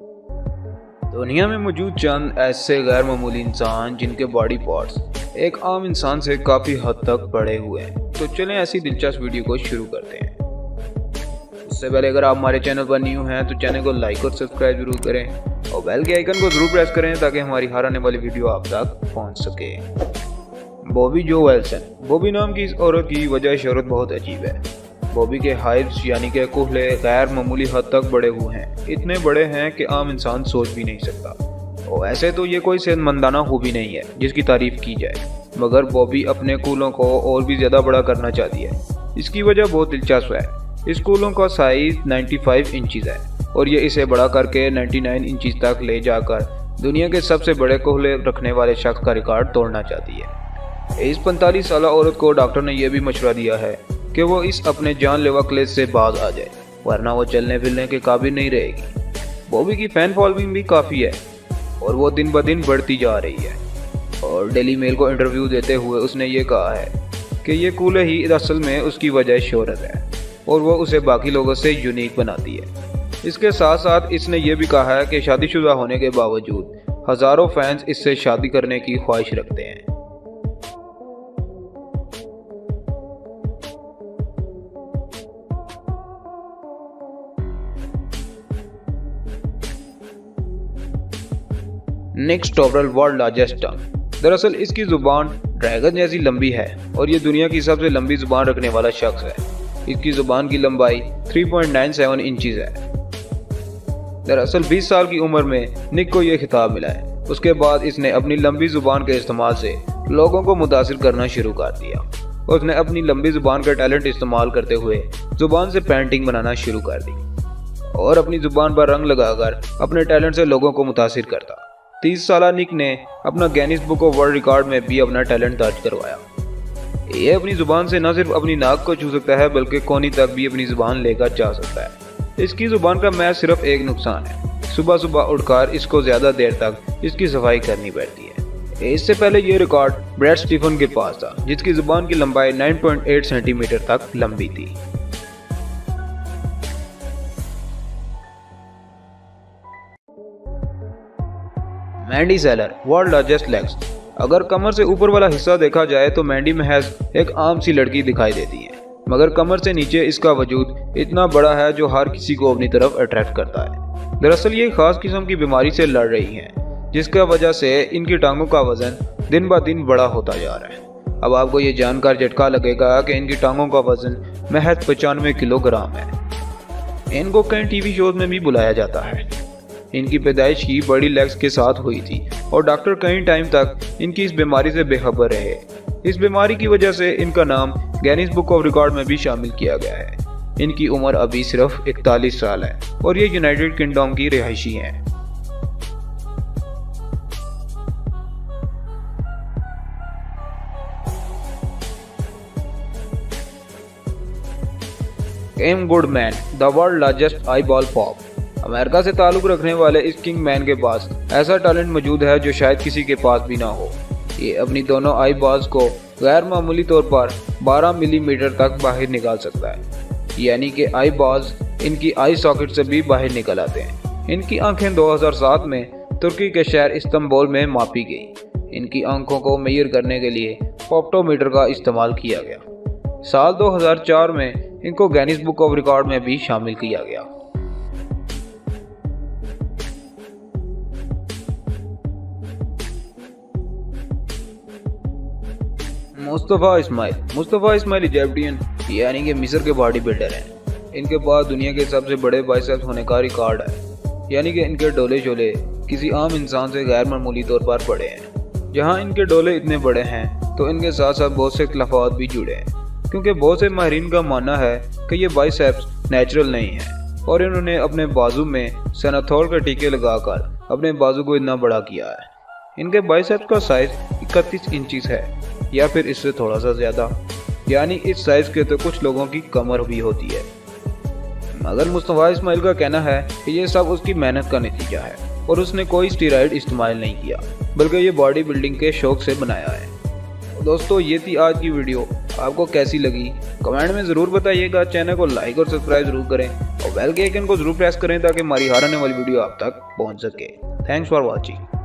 दुनिया में मौजूद चंद ऐसे गैर मामूली इंसान जिनके बॉडी पार्ट्स एक आम इंसान से काफ़ी हद तक बड़े हुए हैं। तो चलें ऐसी दिलचस्प वीडियो को शुरू करते हैं। उससे पहले अगर आप हमारे चैनल पर न्यू हैं तो चैनल को लाइक और सब्सक्राइब जरूर करें और बेल के आइकन को जरूर प्रेस करें ताकि हमारी हर आने वाली वीडियो आप तक पहुंच सके। बॉबी जो वेल्सन। बॉबी नाम की इस औरत की वजह शोहरत बहुत अजीब है। बॉबी के हाइब्स यानी कि कुहले गैर मामूली हद तक बड़े हुए हैं। इतने बड़े हैं कि आम इंसान सोच भी नहीं सकता। और ऐसे तो ये कोई सेहतमंदाना खूबी नहीं है जिसकी तारीफ की जाए, मगर बॉबी अपने कूलों को और भी ज़्यादा बड़ा करना चाहती है। इसकी वजह बहुत दिलचस्प है। इस कूलों का साइज़ 95 इंचज़ है और ये इसे बड़ा करके 99 इंचज़ तक ले जाकर दुनिया के सबसे बड़े कोहले रखने वाले शख्स का रिकॉर्ड तोड़ना चाहती है। इस 45 साल औरत को डॉक्टर ने यह भी मशवरा दिया है कि वो इस अपने जानलेवा क्लेश से बाज आ जाए, वरना वो चलने फिरने के काबिल नहीं रहेगी। बॉबी की फैन फॉलोइंग भी काफ़ी है और वो दिन ब दिन बढ़ती जा रही है। और डेली मेल को इंटरव्यू देते हुए उसने ये कहा है कि ये कूले ही असल में उसकी वजह शोहरत है और वो उसे बाकी लोगों से यूनिक बनाती है। इसके साथ साथ इसने ये भी कहा है कि शादीशुदा होने के बावजूद हज़ारों फैंस इससे शादी करने की ख्वाहिश रखते हैं। निक स्टोवरल वर्ल्ड लार्जेस्ट टंग। दरअसल इसकी जुबान ड्रैगन जैसी लंबी है और ये दुनिया की सबसे लंबी जुबान रखने वाला शख्स है। इसकी जुबान की लंबाई 3.97 इंचज़ है। दरअसल 20 साल की उम्र में निक को यह खिताब मिला है। उसके बाद इसने अपनी लंबी जुबान के इस्तेमाल से लोगों को मुतासिर करना शुरू कर दिया। उसने अपनी लंबी जुबान का टैलेंट इस्तेमाल करते हुए जुबान से पेंटिंग बनाना शुरू कर दी और अपनी जुबान पर रंग लगाकर अपने टैलेंट से लोगों को मुतासिर करता। 30 साला निक ने अपना Guinness book of world record में भी अपना टैलेंट दर्ज करवाया। ये अपनी जुबान से न सिर्फ अपनी नाक को छू सकता है बल्कि कोनी तक भी अपनी जुबान लेकर जा सकता है। इसकी जुबान का महज सिर्फ एक नुकसान है, सुबह सुबह उठकर इसको ज़्यादा देर तक इसकी सफाई करनी पड़ती है। इससे पहले ये रिकॉर्ड ब्रैड स्टीफन के पास था जिसकी जुबान की लंबाई 9.8 सेंटीमीटर तक लंबी थी। Mandy seller world largest legs. अगर कमर से ऊपर वाला हिस्सा देखा जाए तो मैंडी महज एक आम सी लड़की दिखाई देती है, मगर कमर से नीचे इसका वजूद इतना बड़ा है जो हर किसी को अपनी तरफ अट्रैक्ट करता है। दरअसल ये खास किस्म की बीमारी से लड़ रही हैं जिसका वजह से इनकी टांगों का वजन दिन ब दिन बड़ा होता जा रहा है। अब आपको ये जानकर झटका लगेगा कि इनकी टांगों का वजन महज 95 किलोग्राम है। इनको कई टीवी शोज में भी बुलाया जाता है। इनकी पैदाइश ही बड़ी लेग्स के साथ हुई थी और डॉक्टर कई टाइम तक इनकी इस बीमारी से बेखबर रहे। इस बीमारी की वजह से इनका नाम गिनीज बुक ऑफ रिकॉर्ड में भी शामिल किया गया है। इनकी उम्र अभी सिर्फ 41 साल है और ये यूनाइटेड किंगडम की रिहायशी हैं। M Goodman the world largest eye ball pop. America से ताल्लुक़ रखने वाले इस किंग मैन के पास ऐसा टैलेंट मौजूद है जो शायद किसी के पास भी ना हो। ये अपनी दोनों आई बॉल्स को गैर मामूली तौर पर 12 मिलीमीटर तक बाहर निकाल सकता है, यानी कि आई बॉल्स इनकी आई सॉकेट से भी बाहर निकल आते हैं। इनकी आंखें 2007 में तुर्की के शहर इस्तांबुल में मापी गई। इनकी आंखों को मेजर करने के लिए ऑप्टोमीटर का इस्तेमाल किया गया। साल 2004 में इनको गिनीज बुक ऑफ रिकॉर्ड में भी शामिल किया गया। मुस्तफ़ा इस्माइल इजिप्टियन यानी कि मिस्र के बॉडी बिल्डर हैं। इनके पास दुनिया के सबसे बड़े बाइसेप्स होने का रिकॉर्ड है, यानी कि इनके डोले शोले किसी आम इंसान से गैर मामूली तौर पर बड़े हैं। जहां इनके डोले इतने बड़े हैं तो इनके साथ साथ बहुत से इख्तिलाफात भी जुड़े हैं, क्योंकि बहुत से माहिरीन का मानना है कि ये बाइसेप्स नेचुरल नहीं है और इन्होंने अपने बाजू में सैनाथोल के टीके लगाकर अपने बाजू को इतना बड़ा किया है। इनके बाइसेप्स का साइज 31 इंचज़ है या फिर इससे थोड़ा सा ज़्यादा, यानी इस साइज़ के तो कुछ लोगों की कमर भी होती है। मगर मुस्तफ़ा इस्माइल का कहना है कि ये सब उसकी मेहनत का नतीजा है और उसने कोई स्टेरॉइड इस्तेमाल नहीं किया, बल्कि ये बॉडी बिल्डिंग के शौक से बनाया है। दोस्तों, ये थी आज की वीडियो। आपको कैसी लगी कमेंट में ज़रूर बताइएगा। चैनल को लाइक और सब्सक्राइब जरूर करें और बेल के आइकन को जरूर प्रेस करें ताकि हमारी हर आने वाली वीडियो आप तक पहुंच सके। Thanks for watching.